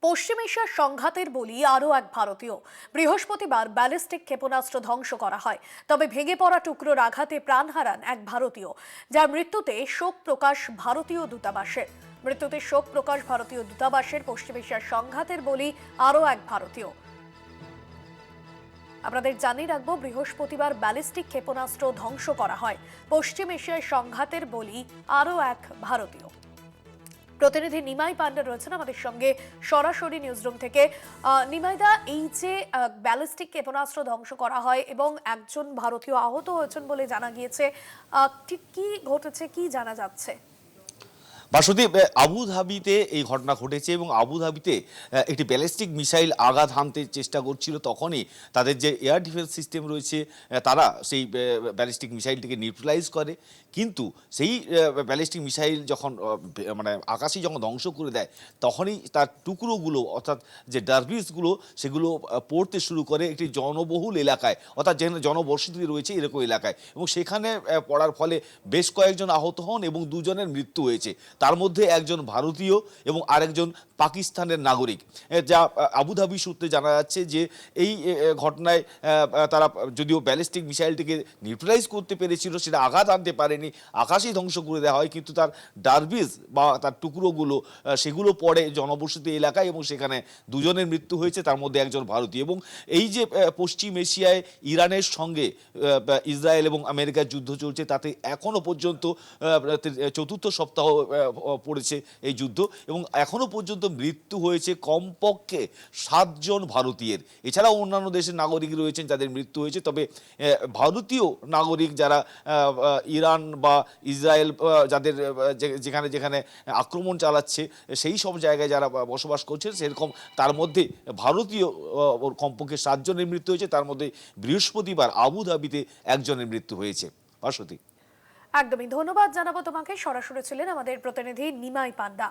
পশ্চিম এশিয়ার সংঘাতের বলি আরও এক ভারতীয়। বৃহস্পতিবার ব্যালিস্টিক ক্ষেপণাস্ত্র ধ্বংস করা হয়, তবে ভেঙে পড়া টুকরোর আঘাতে প্রাণ হারান এক ভারতীয়, যার মৃত্যুতে শোক প্রকাশ ভারতীয় দূতাবাসের। পশ্চিম এশিয়ার সংঘাতের বলি আরও এক ভারতীয়। আপনাদের জানিয়ে রাখবো, বৃহস্পতিবার ব্যালিস্টিক ক্ষেপণাস্ত্র ধ্বংস করা হয়। পশ্চিম এশিয়ার সংঘাতের বলি আরও এক ভারতীয়। প্রতিনিধি নিমাই পান্ডা রয়েছেন আমাদের সঙ্গে সরাসরি নিউজরুম থেকে। নিমাইদা, এই যে ব্যালিস্টিক ক্ষেপণাস্ত্র ধ্বংস করা হয় এবং একজন ভারতীয় আহত হয়েছেন বলে জানা গিয়েছে, ঠিক কি ঘটেছে, কি জানা যাচ্ছে? বাসুদেব, আবুধাবিতে এই ঘটনা ঘটেছে এবং আবুধাবিতে একটি ব্যালিস্টিক মিসাইল আঘাত হানতে চেষ্টা করছিল। তখনই তাদের যে এয়ার ডিফেন্স সিস্টেম রয়েছে তারা সেই ব্যালিস্টিক মিসাইলটিকে নিউট্রালাইজ করে। কিন্তু সেই ব্যালিস্টিক মিসাইল যখন মানে আকাশে যখন ধ্বংস করে দেয়, তখনই তার টুকরোগুলো অর্থাৎ যে ডার্বিসগুলো সেগুলো পড়তে শুরু করে একটি জনবহুল এলাকায়, অর্থাৎ যেখানে জনবসতি রয়েছে এরকম এলাকায়, এবং সেখানে পড়ার ফলে বেশ কয়েকজন আহত হন এবং দুজনের মৃত্যু হয়েছে। তার মধ্যে একজন ভারতীয় এবং আরেকজন পাকিস্তানের নাগরিক। যা আবুধাবি সূত্রে জানা যাচ্ছে যে এই ঘটনায় তারা যদিও ব্যালিস্টিক মিসাইলটিকে নিউট্রালাইজ করতে পেরেছিল, সেটা আঘাত আনতে পারেনি, আকাশেই ধ্বংস করে দেওয়া হয়, কিন্তু তার ডার্বিস বা তার টুকরোগুলো সেগুলো পড়ে জনবসতি এলাকায় এবং সেখানে দুজনের মৃত্যু হয়েছে, তার মধ্যে একজন ভারতীয়। এবং এই যে পশ্চিম এশিয়ায় ইরানের সঙ্গে ইসরায়েল এবং আমেরিকার যুদ্ধ চলছে, তাতে এখনও পর্যন্ত চতুর্থ সপ্তাহ পড়েছে এই যুদ্ধ, এবং এখনো পর্যন্ত মৃত্যু হয়েছে কমপক্ষে 7 জন ভারতীয়ের। এছাড়াও অন্যান্য দেশের নাগরিক রয়েছেন যাদের মৃত্যু হয়েছে, তবে ভারতীয় নাগরিক যারা ইরান বা ইসরায়েল যাদের যেখানে যেখানে আক্রমণ চালাচ্ছে সেই সব জায়গায় যারা বসবাস করছেন, সেরকম তার মধ্যে ভারতীয় কমপক্ষে 7 জনের মৃত্যু হয়েছে। তার মধ্যে বৃহস্পতিবার আবুধাবিতে একজনের মৃত্যু হয়েছে। বাসন্তী, একদমই ধন্যবাদ জানাবো তোমাকে। সরাসরি ছিলেন আমাদের প্রতিনিধি নিমাই পান্ডা।